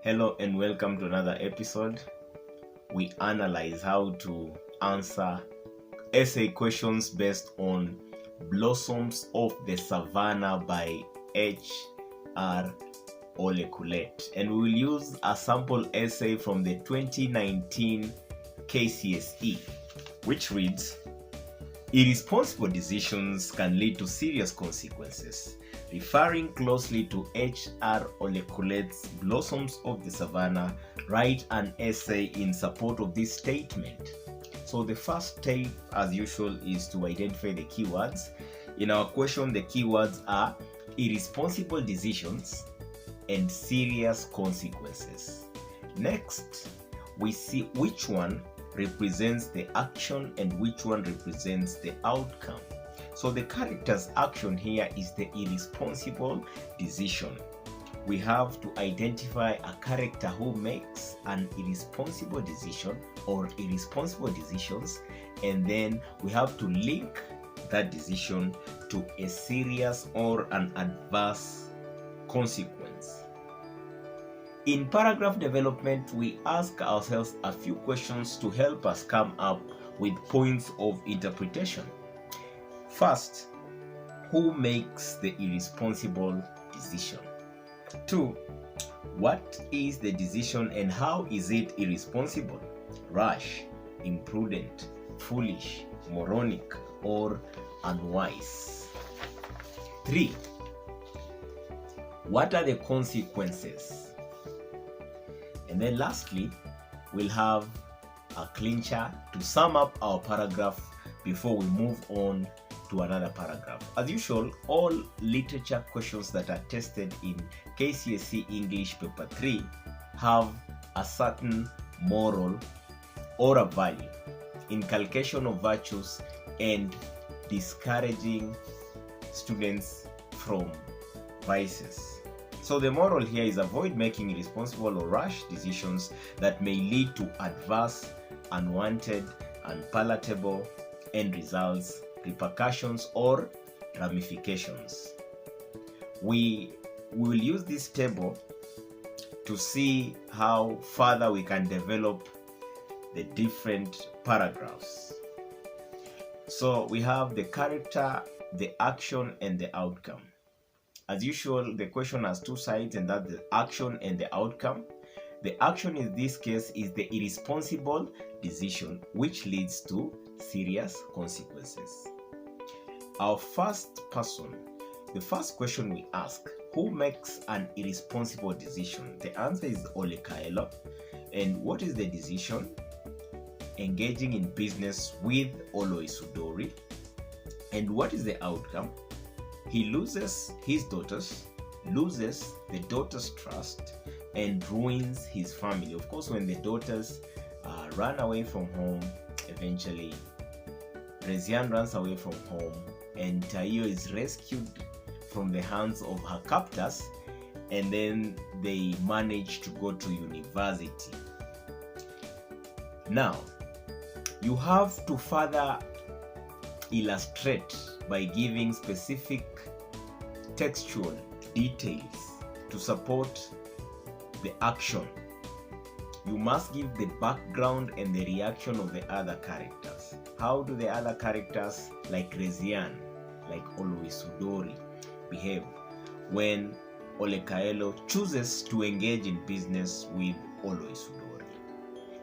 Hello and welcome to another episode. We analyze how to answer essay questions based on Blossoms of the Savannah by H.R. Olekulet. And we will use a sample essay from the 2019 KCSE, which reads, "Irresponsible decisions can lead to serious consequences." Referring closely to H.R. Olekulet's Blossoms of the Savannah, write an essay in support of this statement. So the first step, as usual, is to identify the keywords. In our question, the keywords are irresponsible decisions and serious consequences. Next, we see which one represents the action and which one represents the outcome. So the character's action here is the irresponsible decision. We have to identify a character who makes an irresponsible decision or irresponsible decisions, and then we have to link that decision to a serious or an adverse consequence. In paragraph development, we ask ourselves a few questions to help us come up with points of interpretation. First, who makes the irresponsible decision? 2. What is the decision and how is it irresponsible? Rash, imprudent, foolish, moronic, or unwise? 3. What are the consequences? And then lastly, we'll have a clincher to sum up our paragraph before we move on to another paragraph. As usual, all literature questions that are tested in KCSE English Paper 3 have a certain moral or a value, inculcation of virtues, and discouraging students from vices. So the moral here is avoid making irresponsible or rash decisions that may lead to adverse, unwanted, unpalatable end results, repercussions, or ramifications. We will use this table to see how further we can develop the different paragraphs. So we have the character, the action, and the outcome. As usual, the question has two sides, and that's the action and the outcome. The action in this case is the irresponsible decision, which leads to serious consequences. Our first person, the first question we ask, who makes an irresponsible decision? The answer is Olekaelo. And what is the decision? Engaging in business with Oloisudori. And what is the outcome? He loses his daughters, loses the daughters' trust, and ruins his family. Of course, when the daughters run away from home, eventually Rezian runs away from home, and Tayo is rescued from the hands of her captors, and then they manage to go to university. Now, you have to further illustrate by giving specific textual details to support the action. You must give the background and the reaction of the other characters. How do the other characters, like Rezian, like Oloisudori, behave when Olekaelo chooses to engage in business with Oloisudori?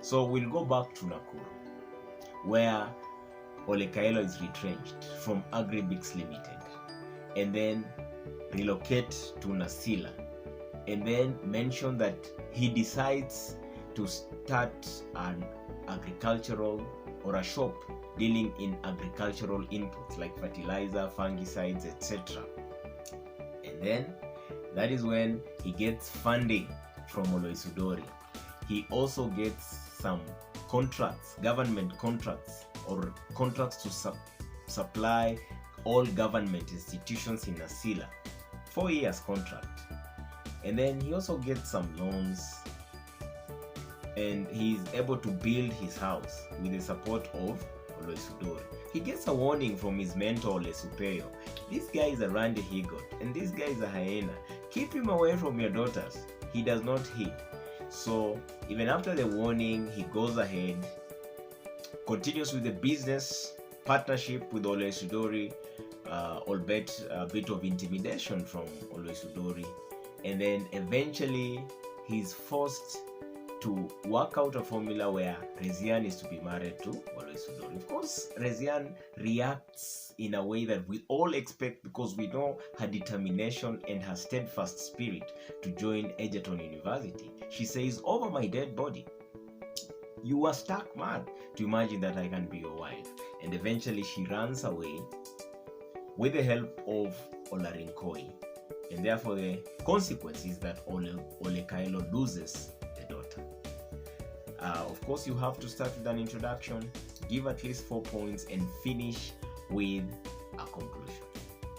So we'll go back to Nakuru, where Olekaelo is retrenched from Agribix Limited, and then relocate to Nasila, and then mention that he decides to start an agricultural or a shop dealing in agricultural inputs like fertilizer, fungicides, etc. And then that is when he gets funding from Oloisudori. He also gets some contracts, government contracts, or contracts to supply all government institutions in Nasila. 4 years contract. And then he also gets some loans, and he's able to build his house with the support of Oloisudori. He gets a warning from his mentor, Ole Superior. This guy is a Randy Higot, and this guy is a hyena. Keep him away from your daughters. He does not heed. So even after the warning, he goes ahead, continues with the business partnership with Oloisudori, albeit a bit of intimidation from Oloisudori, and then eventually he's forced to work out a formula where Rezian is to be married to Oloisudori. Of course, Rezian reacts in a way that we all expect, because we know her determination and her steadfast spirit to join Egerton University. She says, "Over my dead body." You are stark mad to imagine that I can be your wife. And eventually she runs away with the help of Olarinkoi. And therefore the consequence is that Olekailo loses the daughter. Of course, you have to start with an introduction, give at least 4 points, and finish with a conclusion.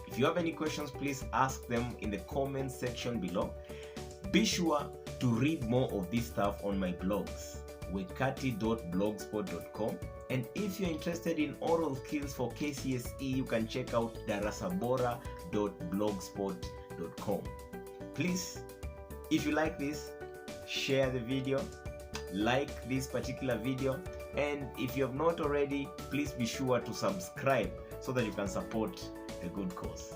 If you have any questions, please ask them in the comment section below. Be sure to read more of this stuff on my blogs, wekati.blogspot.com, and if you're interested in oral skills for KCSE, you can check out darasabora.blogspot.com. Please, if you like this, share the video, like this particular video, and if you have not already, please be sure to subscribe so that you can support the good cause.